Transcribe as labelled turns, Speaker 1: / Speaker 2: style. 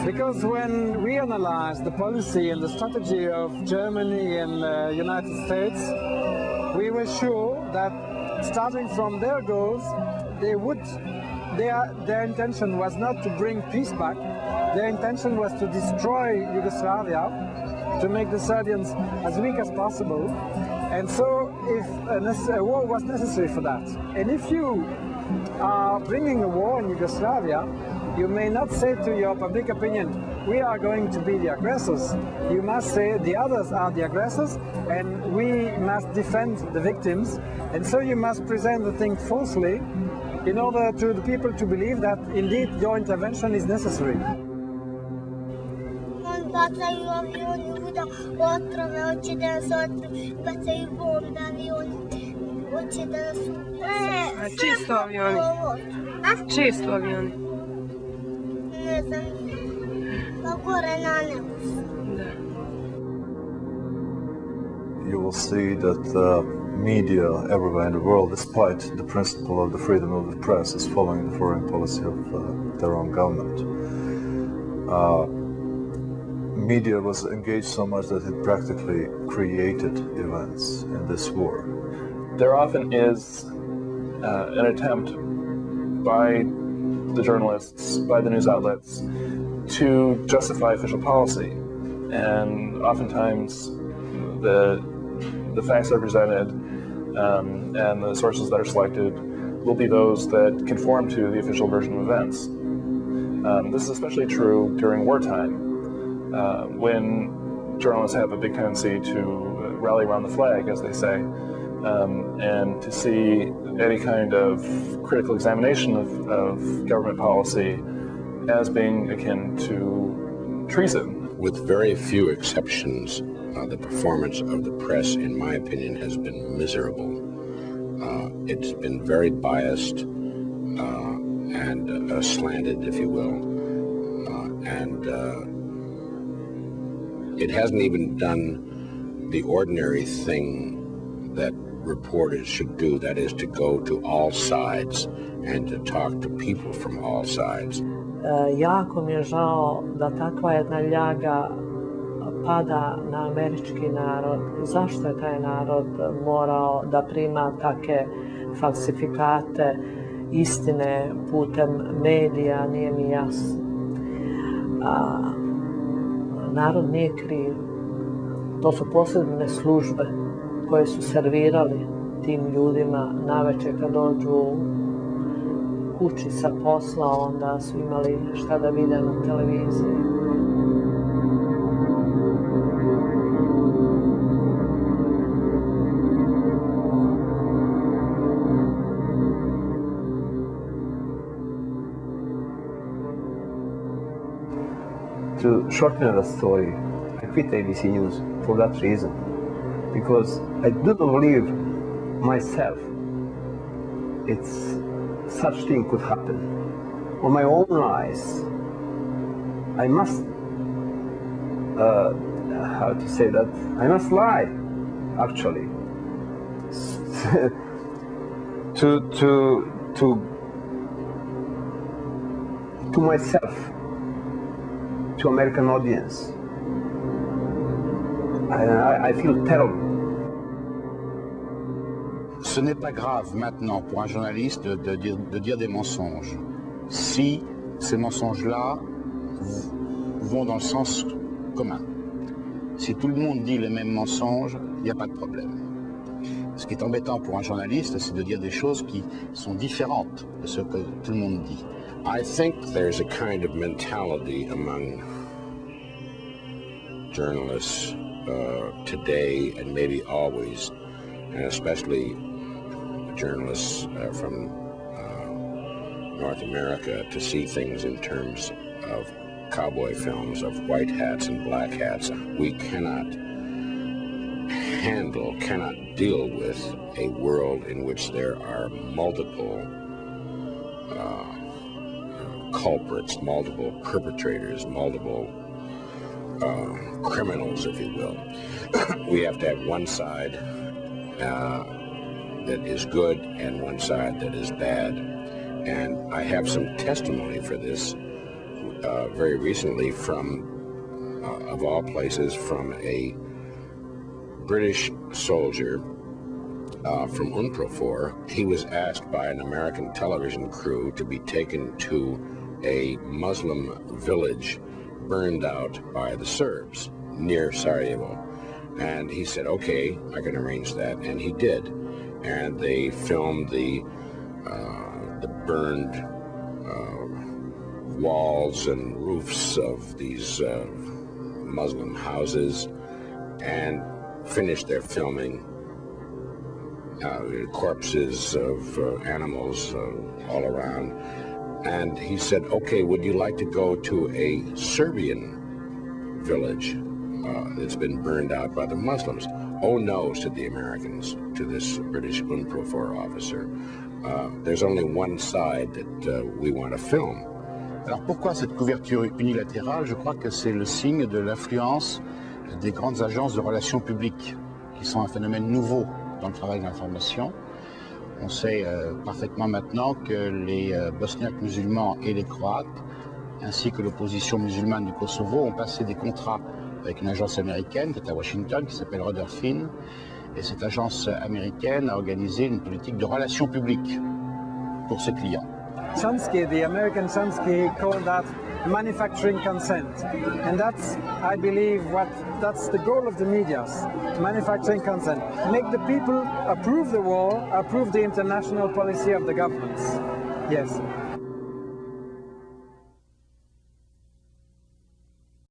Speaker 1: Because when we analyzed the policy and the strategy of Germany and the United States, we were sure that starting from their goals, their intention was not to bring peace back. Their intention was to destroy Yugoslavia, to make the Serbians as weak as possible. And so if a war was necessary for that. And if you are bringing a war in Yugoslavia, you may not say to your public opinion, we are going to be the aggressors. You must say the others are the aggressors and we must defend the victims. And so you must present the thing falsely in order to the people to believe that indeed your intervention is necessary.
Speaker 2: Bacaju avioni, uda otrove, hoće da nas otrove, bacaju bombe, avioni, hoće da nas upuše.
Speaker 3: A čiji su avioni? Čiji su avioni?
Speaker 2: Ne znam, pa gore na nebu su.
Speaker 4: You will see that media everywhere in the world, despite the principle of the freedom of the press, is following the foreign policy of their own government. Media was engaged so much that it practically created events in this war.
Speaker 5: There often is an attempt by the journalists, by the news outlets, to justify official policy. And oftentimes the facts are presented and the sources that are selected will be those that conform to the official version of events. This is especially true during wartime. When journalists have a big tendency to rally around the flag, as they say, and to see any kind of critical examination of government policy as being akin to treason.
Speaker 6: With very few exceptions, the performance of the press, in my opinion, has been miserable. It's been very biased and slanted, if you will, and it hasn't even done the ordinary thing that reporters should do, that is to go to all sides and to talk to people from all sides.
Speaker 7: Jako mi je žao da takva jedna ljaga pada na američki narod. Zašto je taj narod morao da prima take falsifikate istine putem medija, nije mi jasno. Narod nije kriv. To su posebne službe koje su servirali tim ljudima navečer kad dođu kući sa posla, onda su imali šta da vide na televiziji.
Speaker 8: To shorten the story, I quit ABC News for that reason, because I do not believe myself such thing could happen. On my own eyes, I must, how to say that, I must lie, actually, to myself, to American audience. I feel terrible.
Speaker 6: Ce n'est pas grave maintenant pour un journaliste de dire des mensonges si ces mensonges-là vont dans le sens commun. Si tout le monde dit les mêmes mensonges, il n'y a pas de problème. Ce qui est embêtant pour un journaliste, c'est de dire des choses qui sont différentes de ce que tout le monde dit. I think there's a kind of mentality among journalists today and maybe always, and especially journalists from North America, to see things in terms of cowboy films, of white hats and black hats. We cannot
Speaker 9: handle, cannot deal with a world in which there are multiple culprits, multiple perpetrators, multiple criminals, if you will. We have to have one side that is good and one side that is bad. And I have some testimony for this very recently from, of all places, from a British soldier from UNPROFOR. He was asked by an American television crew to be taken to a Muslim village burned out by the Serbs near Sarajevo. And he said, okay, I can arrange that, and he did. And they filmed the burned walls and roofs of these Muslim houses and finished their filming. Corpses of animals all around. And he said, okay, would you like to go to a Serbian village that's been burned out by the Muslims? Oh no, said the Americans to this British UNPROFOR officer. There's only one side that we want to film.
Speaker 6: Alors pourquoi cette couverture unilatérale? Je crois que c'est le signe de l'influence des grandes agences de relations publiques, qui sont un phénomène nouveau dans le travail d'information. On sait parfaitement maintenant que les Bosniaques musulmans et les Croates, ainsi que l'opposition musulmane du Kosovo, ont passé des contrats avec une agence américaine qui est à Washington, qui s'appelle Rutherford. Et cette agence américaine a organisé une politique de relations publiques pour ses clients.
Speaker 1: Chomsky, the American Chomsky, called that manufacturing consent. And that's, I believe, that's the goal of the medias, manufacturing consent. Make the people approve the war, approve the international policy of the governments. Yes.